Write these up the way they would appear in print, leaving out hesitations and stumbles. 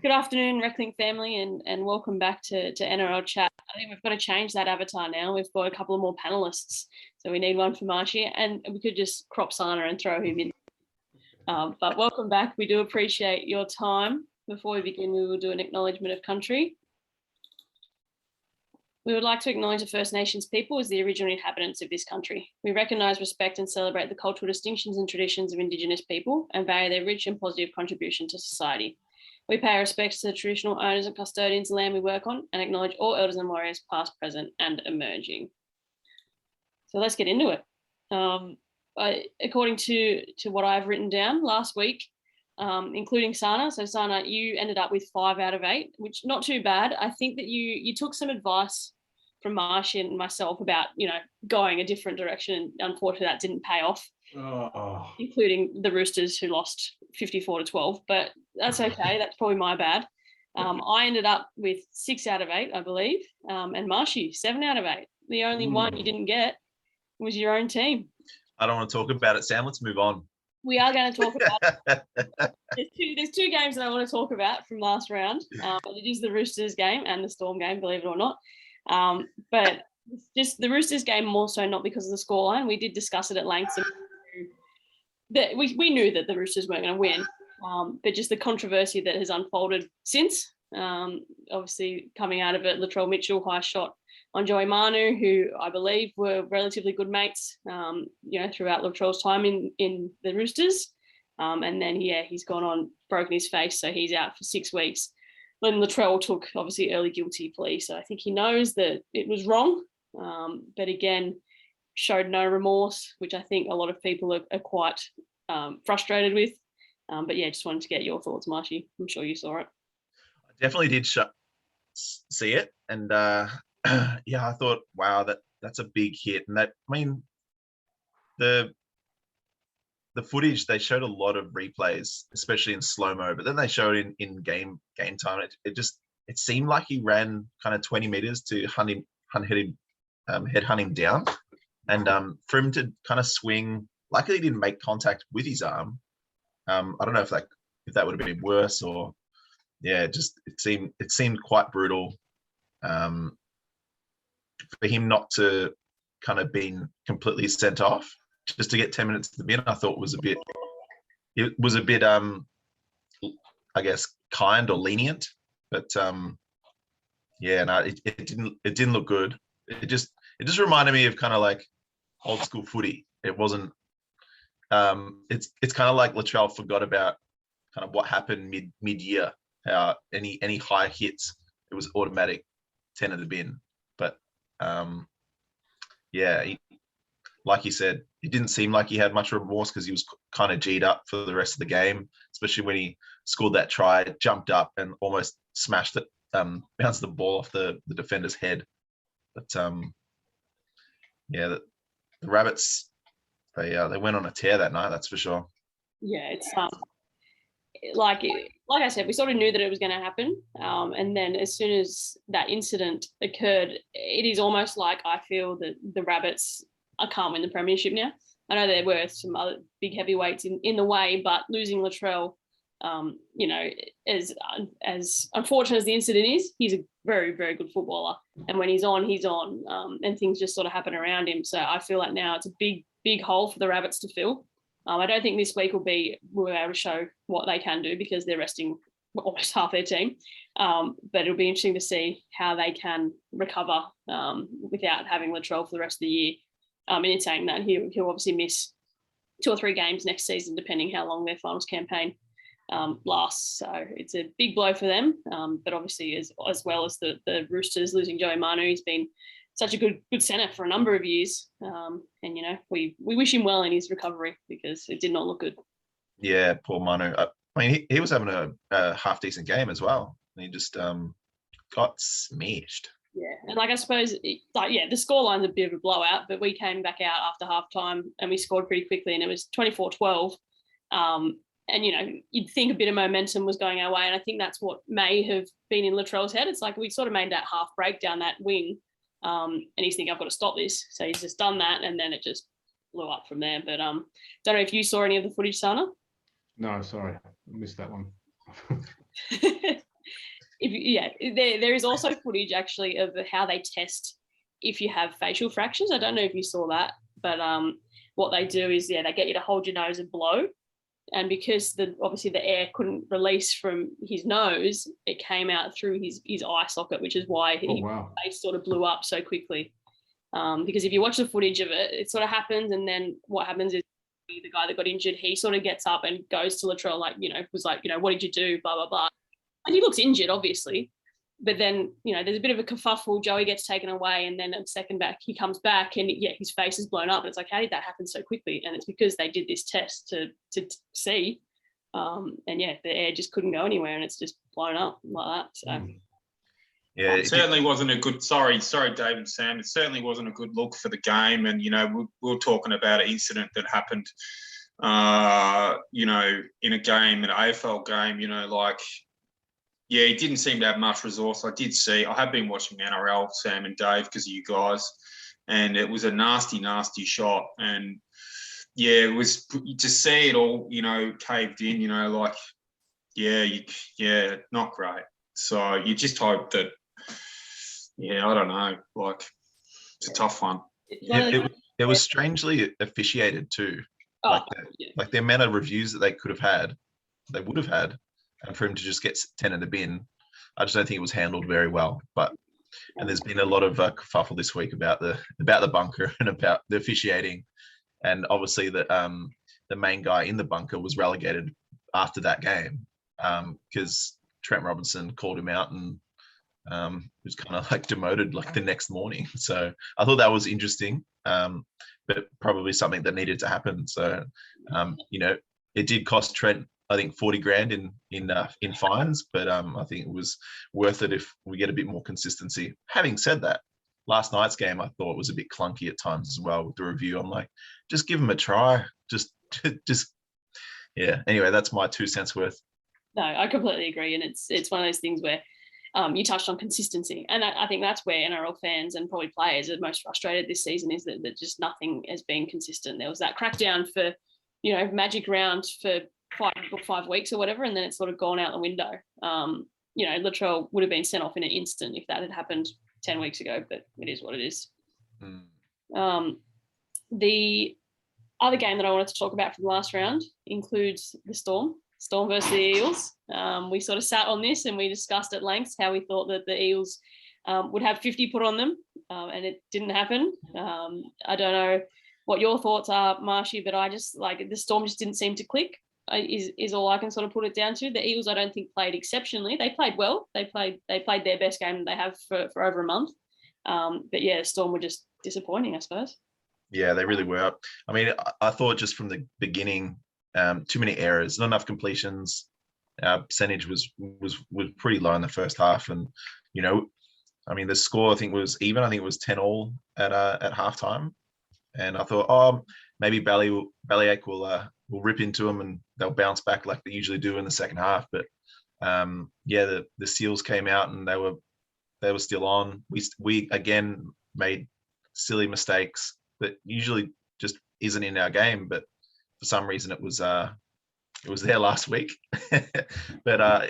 Good afternoon, Reckling family, and welcome back to NRL Chat. I think we've got to change that avatar now. We've got a couple of more panelists, so we need one for Marshy, and we could just crop Sana and throw him in. But welcome back. We do appreciate your time. Before we begin, we will do an acknowledgement of country. We would like to acknowledge the First Nations people as the original inhabitants of this country. We recognise, respect and celebrate the cultural distinctions and traditions of Indigenous people and value their rich and positive contribution to society. We pay our respects to the traditional owners and custodians of the land we work on and acknowledge all elders and warriors past, present and emerging. So let's get into it. According to what I've written down last week, including Sana. So Sana, you ended up with 5 out of 8, which not too bad. I think that you took some advice from Marshy and myself about, going a different direction. And unfortunately that didn't pay off, including the Roosters who lost 54-12, but that's okay. That's probably my bad. I ended up with 6 out of 8, I believe. And Marshy, 7 out of 8. The only one you didn't get was your own team. I don't want to talk about it, Sam. Let's move on. We are going to talk about it. There's two games that I want to talk about from last round. It is the Roosters game and the Storm game, believe it or not. But just the Roosters game more so not because of the scoreline. We did discuss it at length. That we knew that the Roosters weren't going to win, but just the controversy that has unfolded since. Obviously, coming out of it, Latrell Mitchell high shot on Joey Manu, who I believe were relatively good mates, throughout Latrell's time in the Roosters. And then, he's gone on, broken his face, so he's out for 6 weeks. Then Latrell took, obviously, early guilty plea, so I think he knows that it was wrong, but again, showed no remorse, which I think a lot of people are quite frustrated with. But just wanted to get your thoughts, Marshy. I'm sure you saw it. I definitely did see it, and I thought, wow, that's a big hit. And the footage, they showed a lot of replays, especially in slow-mo, but then they showed in game time. It seemed like he ran kind of 20 meters to headhunt him down. And for him to kind of swing, luckily he didn't make contact with his arm. I don't know if that would have been worse, or it seemed quite brutal. For him not to kind of been completely sent off just to get 10 minutes to the bin, I thought was a bit I guess kind or lenient, but it didn't look good. It just reminded me of kind of like old school footy. It wasn't it's kind of like Latrell forgot about kind of what happened mid-year, how any high hits, it was automatic 10 of the bin. But like you said, it didn't seem like he had much remorse because he was kind of G'd up for the rest of the game, especially when he scored that try, jumped up and almost smashed it, bounced the ball off the defender's head. But the Rabbits, they went on a tear that night, that's for sure. Yeah, it's like I said, we sort of knew that it was going to happen, and then as soon as that incident occurred, it is almost like I feel that the Rabbits can't win the premiership now. I know there were some other big heavyweights in the way, but losing Latrell, as unfortunate as the incident is, he's a very, very good footballer, and when he's on, and things just sort of happen around him. So I feel like now it's a big, big hole for the Rabbits to fill. I don't think this week we'll be able to show what they can do because they're resting almost half their team. But it'll be interesting to see how they can recover without having Latrell for the rest of the year. And in saying that, he'll obviously miss 2 or 3 games next season, depending how long their finals campaign lasts. So it's a big blow for them. But obviously, as well as the Roosters losing Joey Manu, he's been such a good centre for a number of years. And, we wish him well in his recovery because it did not look good. Yeah, poor Manu. He was having a half-decent game as well. And he just got smashed. Yeah, and I suppose, the scoreline's a bit of a blowout, but we came back out after halftime and we scored pretty quickly, and it was 24-12. And, you'd think a bit of momentum was going our way, and I think that's what may have been in Latrell's head. It's like we sort of made that half break down that wing, and he's thinking, I've got to stop this. So he's just done that, and then it just blew up from there. But don't know if you saw any of the footage, Sana? No, sorry. I missed that one. there is also footage actually of how they test if you have facial fractures. I don't know if you saw that, but what they do is they get you to hold your nose and blow, and because obviously the air couldn't release from his nose, it came out through his eye socket, which is why his face sort of blew up so quickly. Because if you watch the footage of it, it sort of happens, and then what happens is the guy that got injured, he sort of gets up and goes to Latrell, was like, what did you do, blah blah blah, and he looks injured obviously, but then there's a bit of a kerfuffle. Joey gets taken away, and then a second back he comes back, and his face is blown up, and it's like, how did that happen so quickly? And it's because they did this test to see, and the air just couldn't go anywhere, and it's just blown up like that. So yeah, it certainly wasn't a good. Sorry, Dave and Sam. It certainly wasn't a good look for the game, and we were talking about an incident that happened, in a game, an AFL game. He didn't seem to have much resource. I have been watching NRL, Sam and Dave, because of you guys, and it was a nasty, nasty shot. And it was to see it all, caved in, not great. So you just hope that, I don't know, it's a tough one. It was strangely officiated too. Like the amount of reviews that they would have had, and for him to just get 10 in the bin, I just don't think it was handled very well. And there's been a lot of kerfuffle this week about the bunker and about the officiating, and obviously the main guy in the bunker was relegated after that game because Trent Robinson called him out and was kind of demoted the next morning. So I thought that was interesting, but probably something that needed to happen. So it did cost Trent, I think, 40 grand in fines, but I think it was worth it if we get a bit more consistency. Having said that, last night's game I thought was a bit clunky at times as well with the review. I'm like, just give him a try. Anyway, that's my 2 cents worth. No, I completely agree, and it's one of those things where you touched on consistency, and I think that's where NRL fans and probably players are most frustrated this season, is that just nothing has been consistent. There was that crackdown for magic round for 5 weeks or whatever, and then it's sort of gone out the window. Latrell would have been sent off in an instant if that had happened 10 weeks ago, but it is what it is. The other game that I wanted to talk about from the last round includes the Storm versus the Eels. We sort of sat on this and we discussed at length how we thought that the Eels would have 50 put on them, and it didn't happen. I don't know what your thoughts are, Marshy, but I just the Storm just didn't seem to click. Is all I can sort of put it down to. The Eagles, I don't think, played exceptionally. They played well. They played their best game they have for over a month. But the Storm were just disappointing, I suppose. Yeah, they really were. I mean, I thought just from the beginning, too many errors, not enough completions. Our percentage was pretty low in the first half, and the score I think was even. I think it was 10-all at halftime, and I thought, maybe Bellyache will rip into them and they'll bounce back like they usually do in the second half. But the Seals came out and they were still on. We again made silly mistakes that usually just isn't in our game, but for some reason it was there last week. But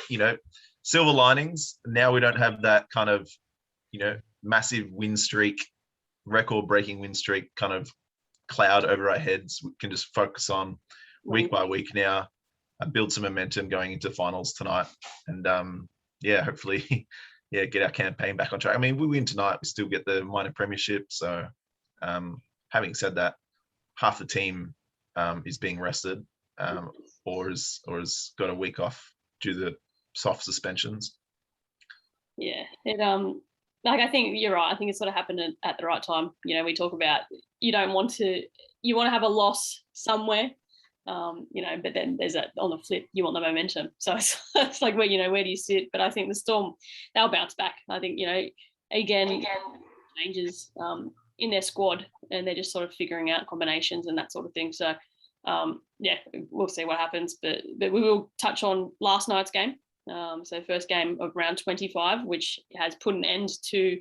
silver linings. Now we don't have that kind of massive win streak, record-breaking win streak kind of cloud over our heads. We can just focus on week by week now, build some momentum going into finals tonight, and hopefully get our campaign back on track. I mean, we win tonight, we still get the minor premiership. So having said that, half the team is being rested or has got a week off due to soft suspensions. I think you're right. I think it sort of happened at the right time. We talk about you want to have a loss somewhere, but then there's that on the flip, you want the momentum. So it's like, where do you sit? But I think the Storm, they'll bounce back. I think, again, changes in their squad, and they're just sort of figuring out combinations and that sort of thing. So, we'll see what happens. But we will touch on last night's game. So first game of round 25, which has put an end to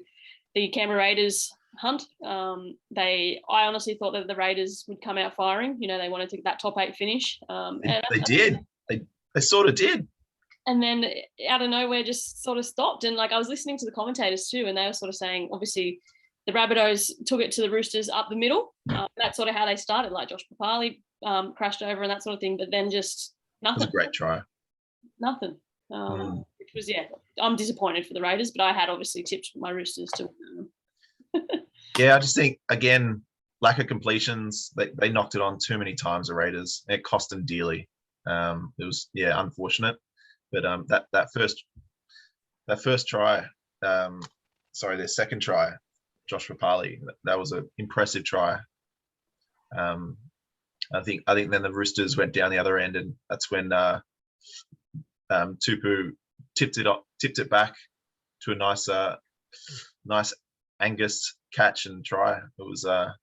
the Canberra Raiders hunt. I honestly thought that the Raiders would come out firing. They wanted to get that top 8 finish. They did. They sort of did. and then out of nowhere just sort of stopped. And like I was listening to the commentators too, and they were sort of saying, obviously, the Rabbitohs took it to the Roosters up the middle. That's sort of how they started. Like Josh Papali crashed over and that sort of thing, but then just nothing. It was a great try. Nothing. Which was, I'm disappointed for the Raiders, but I had obviously tipped my Roosters to win them. Yeah, I just think, again, lack of completions. They knocked it on too many times, the Raiders. It cost them dearly. It was, unfortunate. But that first try, their second try, Josh Rapali, that was an impressive try. I think then the Roosters went down the other end, and that's when Tupu tipped it back to a nice Angus catch and try. It was that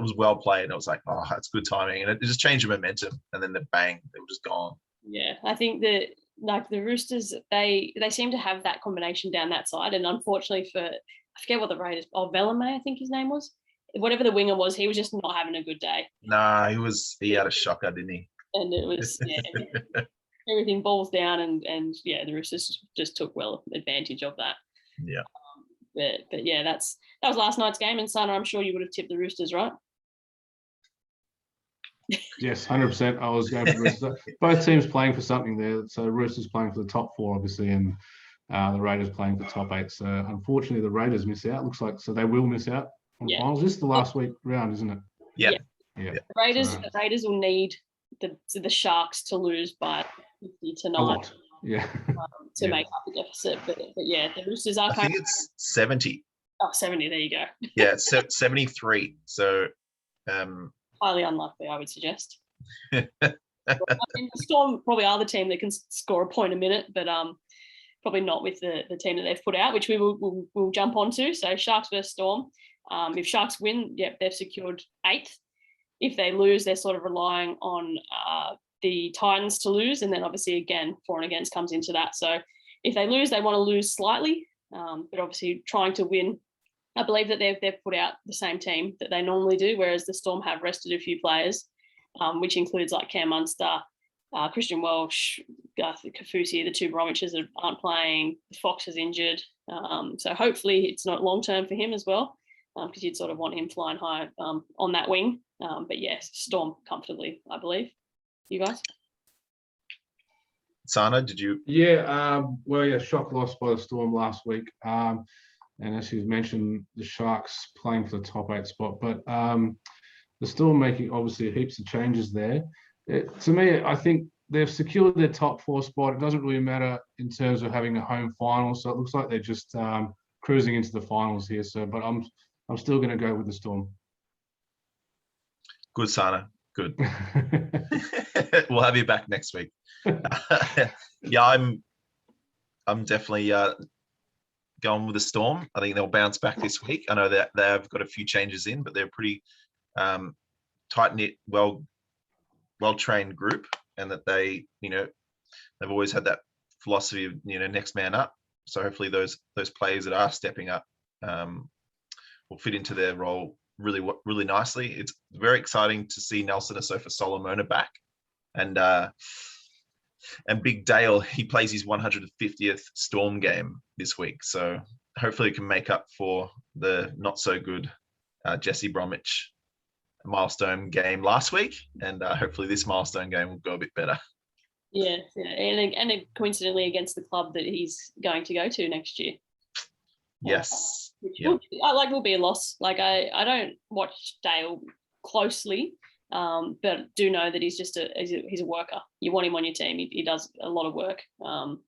was well played. I was like, oh, that's good timing, and it just changed the momentum. And then the bang, they were just gone. Yeah, I think that like the Roosters, they seem to have that combination down that side, and unfortunately for, I forget what the Raiders, Velame, I think his name was, whatever the winger was, he was just not having a good day. Nah, he had a shocker, didn't he? And it was everything balls down, and the Roosters just took well advantage of that. Yeah. But yeah, that was last night's game. And Sana, I'm sure you would have tipped the Roosters, right? Yes, 100%. I was going for the Roosters. Both teams playing for something there. So Roosters playing for the top 4, obviously, and the Raiders playing for top 8. So unfortunately, the Raiders miss out. Looks like they will miss out on finals. This is the last week round, isn't it? Yeah. The Raiders will need the Sharks to lose by 50 to 9. To make up the deficit. But yeah, the Roosters are. I think it's 70. Oh, 70. There you go. Yeah, 73. So. Highly unlikely, I would suggest. I mean, the Storm probably are the team that can score a point a minute, but probably not with the team that they've put out, which we'll jump onto. So Sharks versus Storm. If Sharks win, they've secured 8th. If they lose, they're sort of relying on the Titans to lose, and then obviously again for and against comes into that. So if they lose, they want to lose slightly, but obviously trying to win. I believe that they've put out the same team that they normally do, whereas the Storm have rested a few players, which includes like Cam Munster, Christian Welsh, Garth Kafusi, the 2 Bromwiches that aren't playing. Fox is injured, so hopefully it's not long term for him as well, because you'd sort of want him flying high on that wing. But yes, Storm comfortably, I believe. You guys? Sana, did you? Yeah, shock loss by the Storm last week. And as you mentioned, the Sharks playing for the top 8 spot. But the Storm making obviously heaps of changes there. To me, I think they've secured their top 4 spot. It doesn't really matter in terms of having a home final. So it looks like they're just cruising into the finals here. So, but I'm still going to go with the Storm. Good, Sana. Good. We'll have you back next week. Yeah, I'm definitely going with the Storm. I think they'll bounce back this week. I know that they've got a few changes in, but they're a pretty tight-knit, well-trained group, and that they've always had that philosophy of next man up. So hopefully those players that are stepping up will fit into their role really nicely. It's very exciting to see Nelson Asofa Solomona back, and Big Dale, he plays his 150th Storm game this week, so hopefully it can make up for the not so good Jesse Bromwich milestone game last week, and hopefully this milestone game will go a bit better. Yeah, and coincidentally against the club that he's going to go to next year. Yes. Will be a loss. Like I don't watch Dale closely, but do know that he's a worker. You want him on your team. He does a lot of work.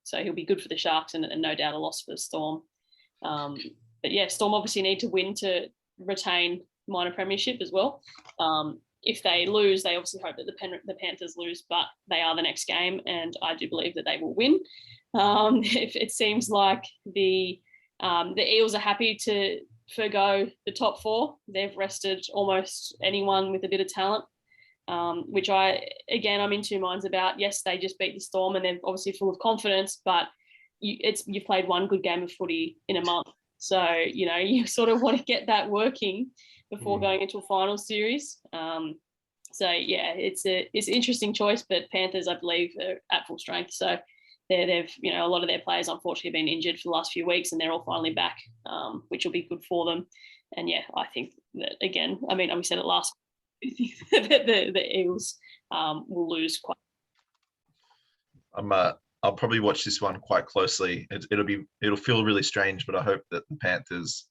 So he'll be good for the Sharks, and no doubt a loss for the Storm. But yeah, Storm obviously need to win to retain minor premiership as well. If they lose, they obviously hope that the Panthers lose, but they are the next game, and I do believe that they will win. If it seems like the Eels are happy to forgo the top 4. They've rested almost anyone with a bit of talent, which I'm in 2 minds about. Yes, they just beat the Storm, and they're obviously full of confidence, but you've played one good game of footy in a month. So, you sort of want to get that working before going into a final series. So yeah, it's an interesting choice, but Panthers, I believe, are at full strength. So they've a lot of their players unfortunately been injured for the last few weeks, and they're all finally back, which will be good for them. And yeah, I think that again, I mean, we said it last week, the Eagles will lose quite. I'll probably watch this one quite closely. It'll feel really strange, but I hope that the Panthers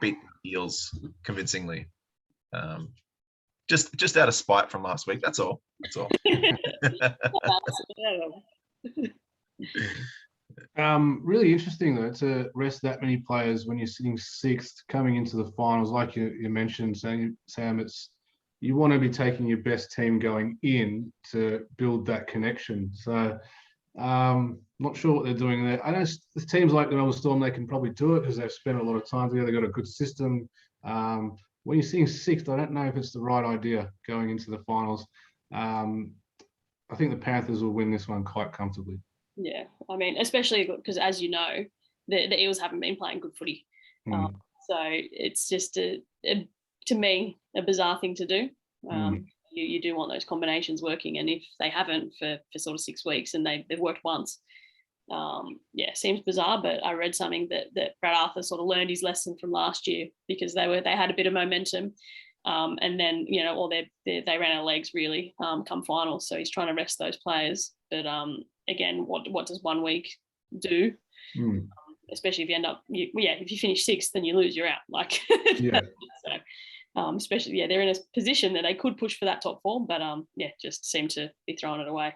beat the Eels convincingly. Just out of spite from last week. That's all. Really interesting though to rest that many players when you're sitting sixth coming into the finals, like you mentioned, Sam. You want to be taking your best team going in to build that connection. So, not sure what they're doing there. I know the teams like the Melbourne Storm, they can probably do it because they've spent a lot of time together. They've got a good system. When you're sitting sixth, I don't know if it's the right idea going into the finals. I think the Panthers will win this one quite comfortably. Yeah, I mean, especially because, as you know, the Eels haven't been playing good footy. So it's just, to me, a bizarre thing to do. You do want those combinations working, and if they haven't for sort of 6 weeks and they've worked once, seems bizarre. But I read something that Brad Arthur sort of learned his lesson from last year, because they had a bit of momentum, and then or they ran out of legs really come finals. So he's trying to rest those players. But again, what does 1 week do? Especially if you end up, if you finish sixth, then you lose, you're out. Like, so, especially, they're in a position that they could push for that top four, but just seem to be throwing it away.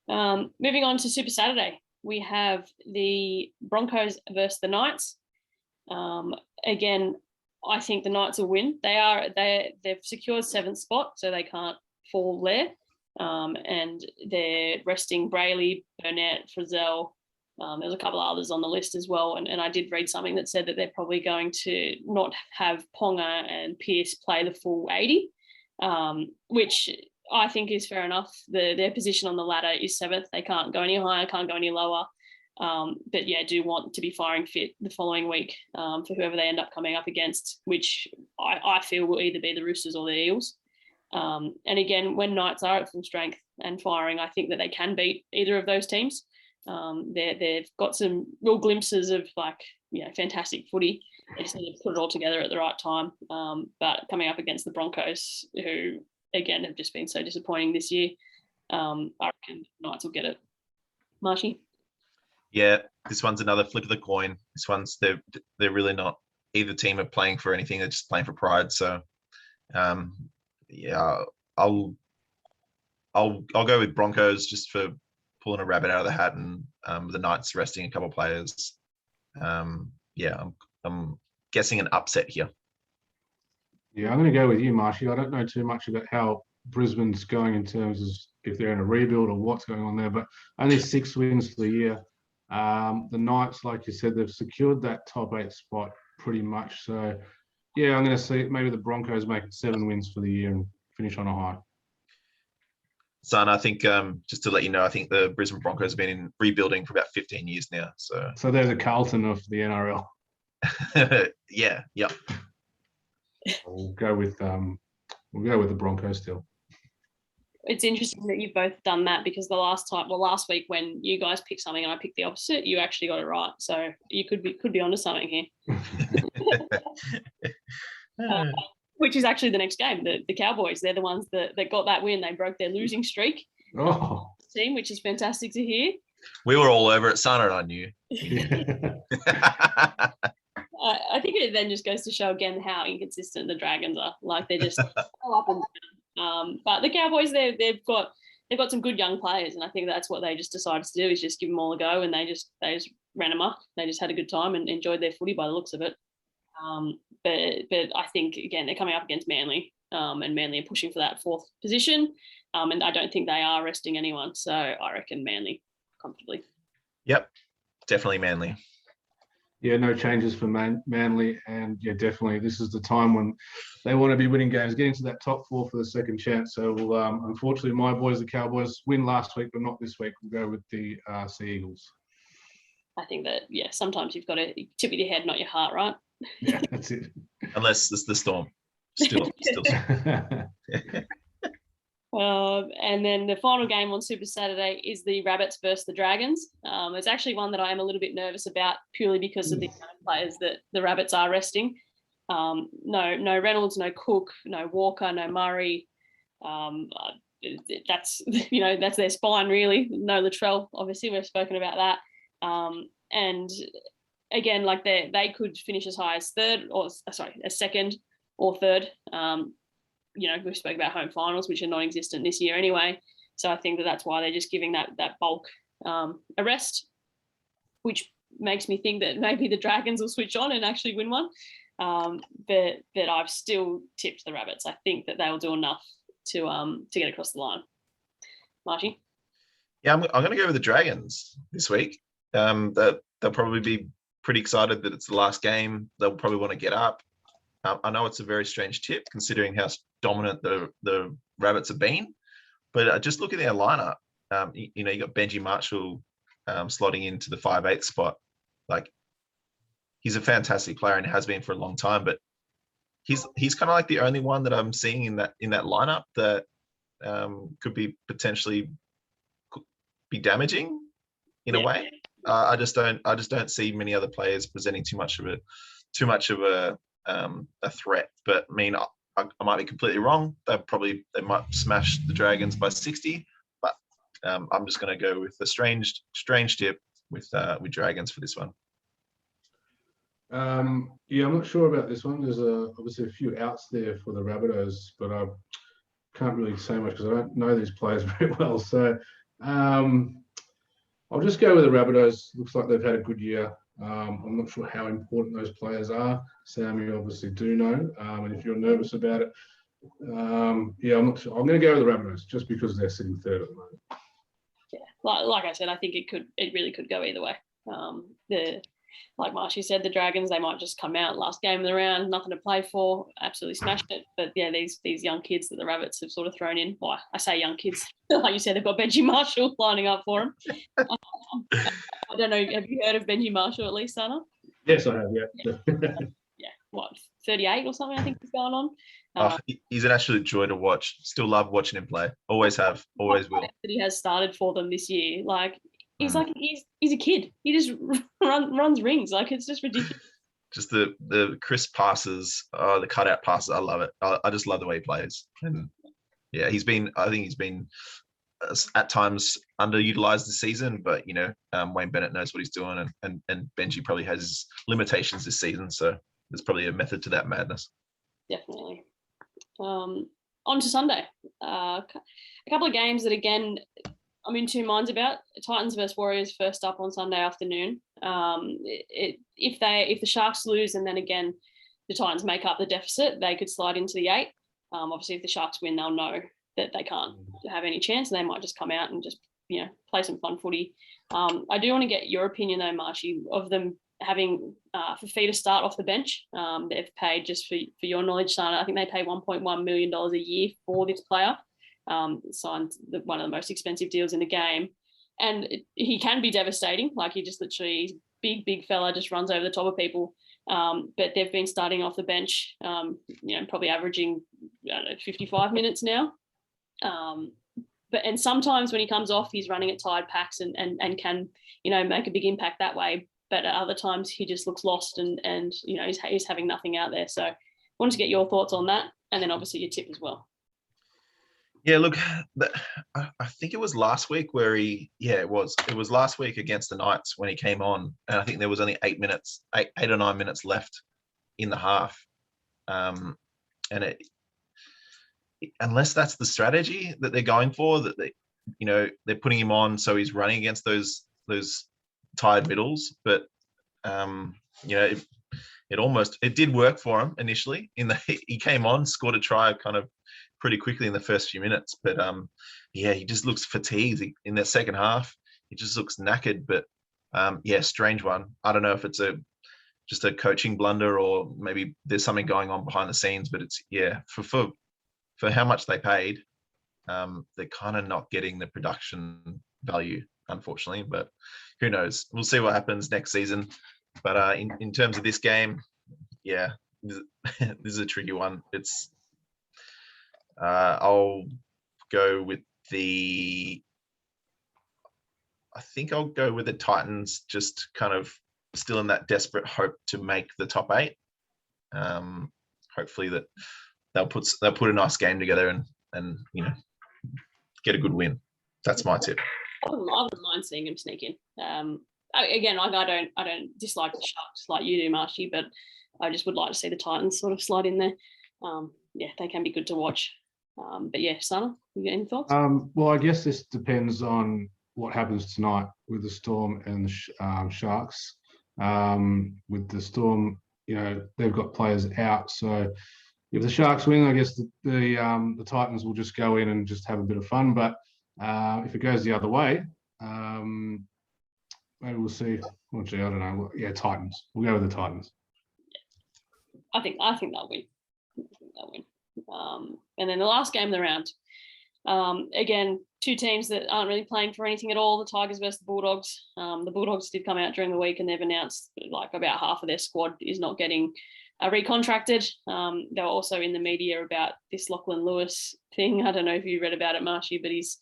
Moving on to Super Saturday, we have the Broncos versus the Knights. Again, I think the Knights will win. They've secured 7th spot, so they can't fall there. And they're resting Brayley, Burnett, Frizzell. There's a couple of others on the list as well. And I did read something that said that they're probably going to not have Ponga and Pearce play the full 80, which I think is fair enough. Their position on the ladder is 7th. They can't go any higher, can't go any lower. But do want to be firing fit the following week for whoever they end up coming up against, which I feel will either be the Roosters or the Eels. And again, when Knights are at full strength and firing, I think that they can beat either of those teams. They've got some real glimpses of fantastic footy. They just need to put it all together at the right time. But coming up against the Broncos, who again have just been so disappointing this year, I reckon Knights will get it. Marshy? Yeah, this one's another flip of the coin. This one's they're really not either team are playing for anything. They're just playing for pride. So, I'll go with Broncos just for pulling a rabbit out of the hat, and the Knights resting a couple of players. I'm guessing an upset here. Yeah, I'm going to go with you, Marshy. I don't know too much about how Brisbane's going in terms of if they're in a rebuild or what's going on there, but only 6 wins for the year. The Knights, like you said, they've secured that top 8 spot pretty much. So, yeah, I'm going to see maybe the Broncos make it 7 wins for the year and finish on a high. Son, I think just to let you know, I think the Brisbane Broncos have been in rebuilding for about 15 years now. So they're the Carlton of the NRL. Yeah. We'll go with the Broncos still. It's interesting that you've both done that, because last week when you guys picked something and I picked the opposite, you actually got it right. So you could be onto something here. Which is actually the next game. The Cowboys, they're the ones that got that win. They broke their losing streak. Team, which is fantastic to hear. We were all over it. Sana and I knew. I think it then just goes to show again how inconsistent the Dragons are. Like, they're just so up and down. But the Cowboys, they've got some good young players, and I think that's what they just decided to do, is just give them all a go, and they just ran amok. They just had a good time and enjoyed their footy by the looks of it. But I think, again, they're coming up against Manly, and Manly are pushing for that 4th position, and I don't think they are resting anyone. So I reckon Manly comfortably. Yep, definitely Manly. Yeah, no changes for Manly, and definitely this is the time when they want to be winning games, getting to that top 4 for the second chance. So, unfortunately, my boys, the Cowboys, win last week, but not this week. We'll go with the Sea Eagles. I think that, sometimes you've got to tip with your head, not your heart, right? Yeah, that's it. Unless it's the Storm. Still. And then the final game on Super Saturday is the Rabbits versus the Dragons. It's actually one that I am a little bit nervous about purely because of the amount of players that the Rabbits are resting. No Reynolds, no Cook, no Walker, no Murray. That's that's their spine really. No Latrell, obviously we've spoken about that. And again, like they could finish as high as as second or third. We've spoken about home finals, which are non-existent this year anyway. So I think that's why they're just giving that bulk a rest, which makes me think that maybe the Dragons will switch on and actually win one. But I've still tipped the Rabbits. I think that they'll do enough to get across the line. Marshy? Yeah, I'm going to go with the Dragons this week. They'll probably be pretty excited that it's the last game. They'll probably want to get up. I know it's a very strange tip considering how dominant the Rabbits have been, but just look at their lineup. You got Benji Marshall slotting into the 5'8" spot. Like, he's a fantastic player and has been for a long time, but he's kind of like the only one that I'm seeing in that lineup that could be potentially be damaging in a way. I just don't see many other players presenting too much of a threat. But I mean, I might be completely wrong. They might smash the Dragons by 60, but I'm just going to go with the strange tip with Dragons for this one. I'm not sure about this one. There's obviously a few outs there for the Rabbitohs, but I can't really say much because I don't know these players very well. So I'll just go with the Rabbitohs. Looks like they've had a good year. I'm not sure how important those players are. Sam, you obviously do know. And if you're nervous about it, I'm not sure. I'm going to go with the Rabbitohs just because they're sitting third at the moment. Yeah, like I said, I think it really could go either way. Like Marshy said, the Dragons, they might just come out last game of the round, nothing to play for, absolutely smashed it. But yeah, these young kids that the Rabbits have sort of thrown in. Well, I say young kids, like you said, they've got Benji Marshall lining up for them. I don't know. Have you heard of Benji Marshall at least, Sana? Yes, I have. Yeah. Yeah. What, 38 or something? I think he's going on. He's an absolute joy to watch. Still love watching him play. Always have. Always will. That he has started for them this year, like. He's like he's a kid. He just runs rings. Like, it's just ridiculous. Just the crisp passes, the cutout passes. I love it. I just love the way he plays. And yeah, I think he's been at times underutilized this season, but Wayne Bennett knows what he's doing, and Benji probably has his limitations this season. So there's probably a method to that madness. Definitely. On to Sunday. A couple of games that, again, I'm in two minds about. Titans versus Warriors first up on Sunday afternoon. If the Sharks lose and then again the Titans make up the deficit, they could slide into the 8. Obviously, if the Sharks win, they'll know that they can't have any chance, and they might just come out and just play some fun footy. I do want to get your opinion though, Marshy, of them having Fafita to start off the bench. They've paid, just for your knowledge, Sana, I think they pay $1.1 million a year for this player. Signed one of the most expensive deals in the game, and he can be devastating. Like, he just literally, big fella, just runs over the top of people. But they've been starting off the bench, probably averaging 55 minutes now. And sometimes when he comes off, he's running at tired packs and can make a big impact that way. But at other times he just looks lost and he's having nothing out there. So I wanted to get your thoughts on that, and then obviously your tip as well. Yeah, look, I think it was last week where it was last week against the Knights when he came on, and I think there was only 8 or 9 minutes left in the half. And unless that's the strategy that they're going for, that they're putting him on so he's running against those tired middles, but it did work for him initially. He came on, scored a try kind of pretty quickly in the first few minutes, but he just looks fatigued in that second half. He just looks knackered. But strange one. I don't know if it's just a coaching blunder or maybe there's something going on behind the scenes. But it's for how much they paid, they're kind of not getting the production value, unfortunately. But who knows? We'll see what happens next season. But in terms of this game, this is a tricky one. It's I'll go with the. I think I'll go with the Titans, just kind of still in that desperate hope to make the top 8. Hopefully that they'll put a nice game together and get a good win. That's my tip. I wouldn't mind seeing him sneak in. Again, like I don't dislike the Sharks like you do, Marshy, but I just would like to see the Titans sort of slide in there. They can be good to watch. But yeah, Sana, you got any thoughts? Well, I guess this depends on what happens tonight with the Storm and the Sharks. With the Storm, they've got players out, so if the Sharks win, I guess the Titans will just go in and just have a bit of fun. But if it goes the other way, maybe we'll see. Oh, gee, I don't know. Yeah, Titans. We'll go with the Titans. I think they'll win. And then the last game of the round. Again, two teams that aren't really playing for anything at all. The Tigers versus the Bulldogs. The Bulldogs did come out during the week and they've announced like about half of their squad is not getting recontracted. They were also in the media about this Lachlan Lewis thing. I don't know if you read about it, Marshy, but he's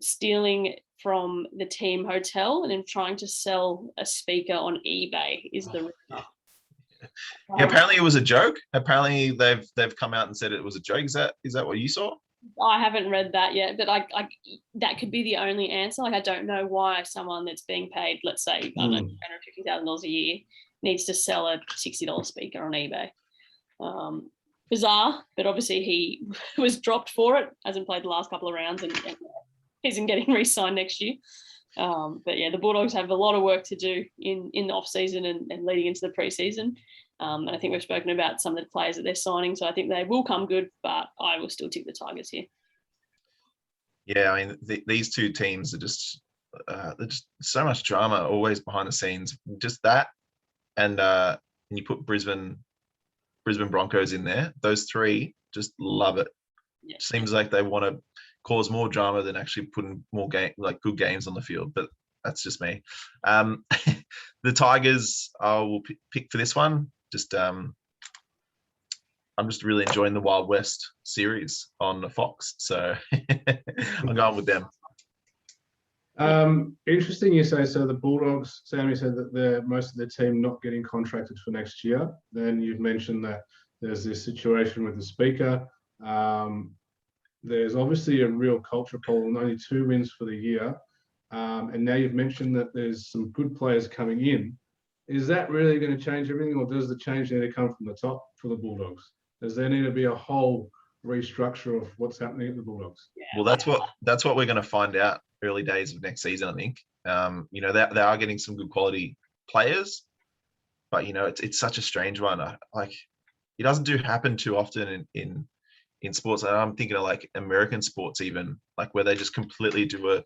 stealing from the team hotel and then trying to sell a speaker on eBay is the rumor. Yeah, apparently it was a joke. Apparently they've come out and said it was a joke. Is that what you saw? I haven't read that yet, but I that could be the only answer. Like I don't know why someone that's being paid, let's say, I don't know, $150,000 a year, needs to sell a $60 speaker on eBay. Bizarre, but obviously he was dropped for it. Hasn't played the last couple of rounds and isn't getting re-signed next year. But yeah, the Bulldogs have a lot of work to do in the off season and leading into the preseason. And I think we've spoken about some of the players that they're signing, so I think they will come good, but I will still tip the Tigers here. Yeah, I mean, these two teams are just there's just so much drama always behind the scenes. Just that, and you put Brisbane Broncos in there. Those three just love it. Yeah. Seems like they want to cause more drama than actually putting more good games on the field. But that's just me. The Tigers, I will pick for this one. Just I'm just really enjoying the Wild West series on Fox, so I'm going with them. Interesting you say so. The Bulldogs, Sam, you said that most of their team not getting contracted for next year. Then you've mentioned that there's this situation with the speaker. There's obviously a real culture problem, only 2 wins for the year. And now you've mentioned that there's some good players coming in. Is that really going to change everything, or does the change need to come from the top for the Bulldogs? Does there need to be a whole restructure of what's happening at the Bulldogs? Well, that's what we're going to find out early days of next season, I think. They are getting some good quality players, but it's such a strange one. Like it doesn't happen too often in sports. And I'm thinking of like American sports, even like where they just completely do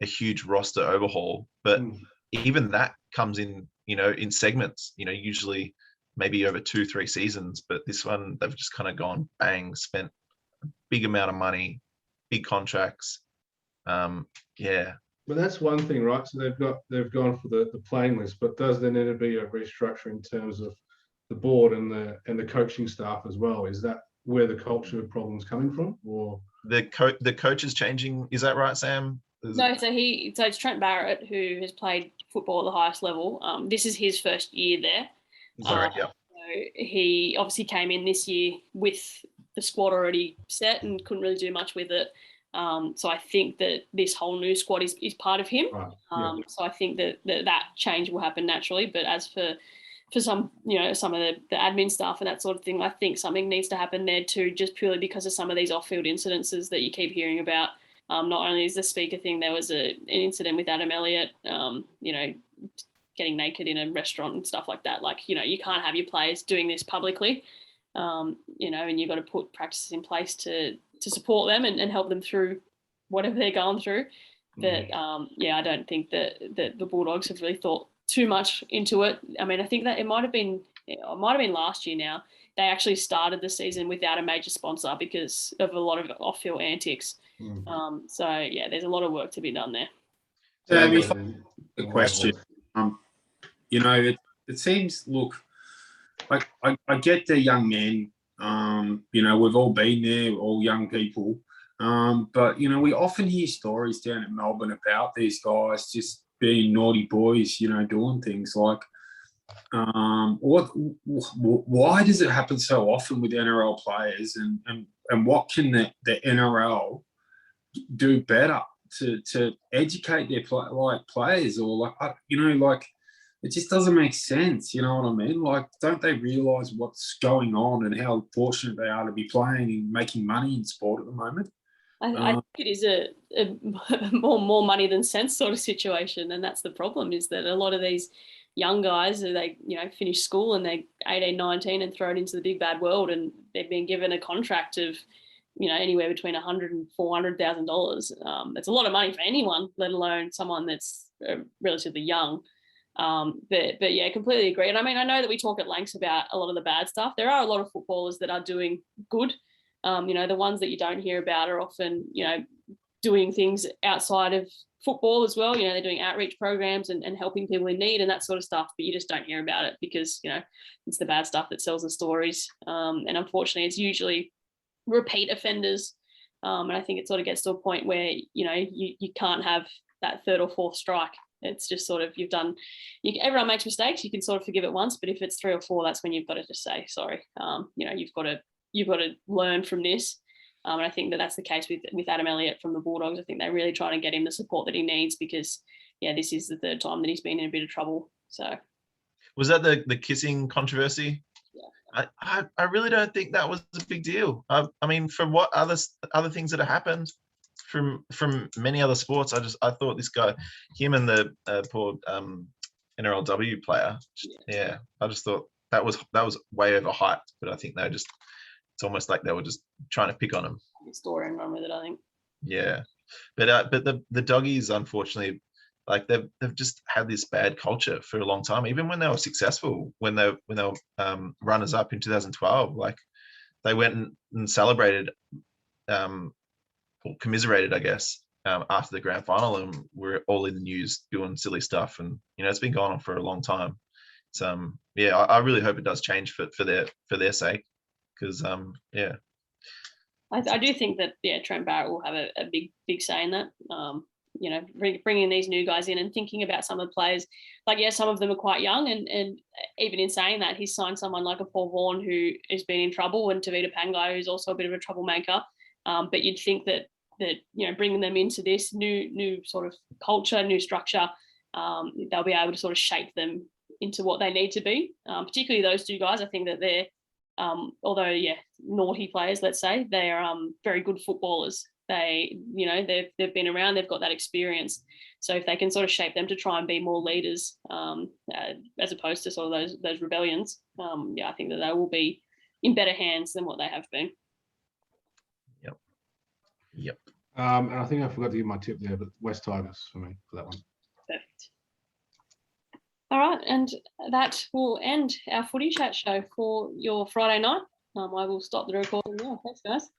a huge roster overhaul. But even that comes in in segments, usually maybe over 2-3 seasons, but this one, they've just kind of gone bang, spent a big amount of money, big contracts. Yeah. But that's one thing, right? So they've gone for the playing list, but does there need to be a restructure in terms of the board and the coaching staff as well? Is that where the culture problem's coming from, or the coach is changing? Is that right, Sam? No, so it's Trent Barrett, who has played football at the highest level. This is his first year there. Sorry, yeah. So he obviously came in this year with the squad already set and couldn't really do much with it. So I think that this whole new squad is part of him. Right. Yeah. So I think that change will happen naturally. But as for some, some of the admin stuff and that sort of thing, I think something needs to happen there too, just purely because of some of these off-field incidences that you keep hearing about. Not only is the speaker thing, there was an incident with Adam Elliott, getting naked in a restaurant and stuff like that. Like, you can't have your players doing this publicly, and you've got to put practices in place to support them and help them through whatever they're going through. But, I don't think that the Bulldogs have really thought too much into it. I mean, I think that it might have been last year now. They actually started the season without a major sponsor because of a lot of off-field antics. So yeah, there's a lot of work to be done there. The question, it seems, look, I get they're young men. We've all been there, all young people. But we often hear stories down in Melbourne about these guys just being naughty boys, doing things like. Why does it happen so often with NRL players, and what can the NRL do better to educate their players, or it just doesn't make sense. You know what I mean? Like, don't they realise what's going on and how fortunate they are to be playing and making money in sport at the moment? I think it is a more money than sense sort of situation, and that's the problem. Is that a lot of these young guys, they finish school and they're 18, 19 and thrown into the big bad world, and they've been given a contract of anywhere between $100,000 and $400,000. It's a lot of money for anyone, let alone someone that's relatively young. But yeah, completely agree. And I mean, I know that we talk at length about a lot of the bad stuff. There are a lot of footballers that are doing good. The ones that you don't hear about are often, doing things outside of football as well. They're doing outreach programs and helping people in need and that sort of stuff, but you just don't hear about it because, it's the bad stuff that sells the stories. And unfortunately, it's usually repeat offenders. And I think it sort of gets to a point where, you can't have that third or fourth strike. It's just sort of, everyone makes mistakes. You can sort of forgive it once, but if it's 3 or 4, that's when you've got to just say, sorry. You've got to learn from this. And I think that that's the case with Adam Elliott from the Bulldogs. I think they're really trying to get him the support that he needs because, this is the third time that he's been in a bit of trouble. So, was that the kissing controversy? Yeah. I really don't think that was a big deal. I mean, from what other things that have happened from many other sports, I thought this guy, him and the poor NRLW player, I just thought that was way overhyped. But I think it's almost like they were just trying to pick on him. Story and run with it, I think. Yeah, but the doggies, unfortunately, like they've just had this bad culture for a long time. Even when they were successful, when they were runners up in 2012, like they went and celebrated, or commiserated, I guess, after the grand final, and we're all in the news doing silly stuff, and it's been going on for a long time. It's I really hope it does change for their sake, because I do think that Trent Barrett will have a big say in that. Bringing these new guys in and thinking about some of the players, some of them are quite young, and even in saying that, he's signed someone like a Paul Vaughan who has been in trouble, and Tavita Pangai, who's also a bit of a troublemaker. But you'd think that bringing them into this new sort of culture, new structure, they'll be able to sort of shape them into what they need to be. Particularly those two guys, I think that they're, although naughty players, let's say, they are very good footballers. They've been around, they've got that experience. So if they can sort of shape them to try and be more leaders, as opposed to sort of those rebellions, I think that they will be in better hands than what they have been. Yep. And I think I forgot to give my tip there, but West Tigers for me for that one. Perfect. All right, and that will end our footy chat show for your Friday night. I will stop the recording now. Thanks, guys.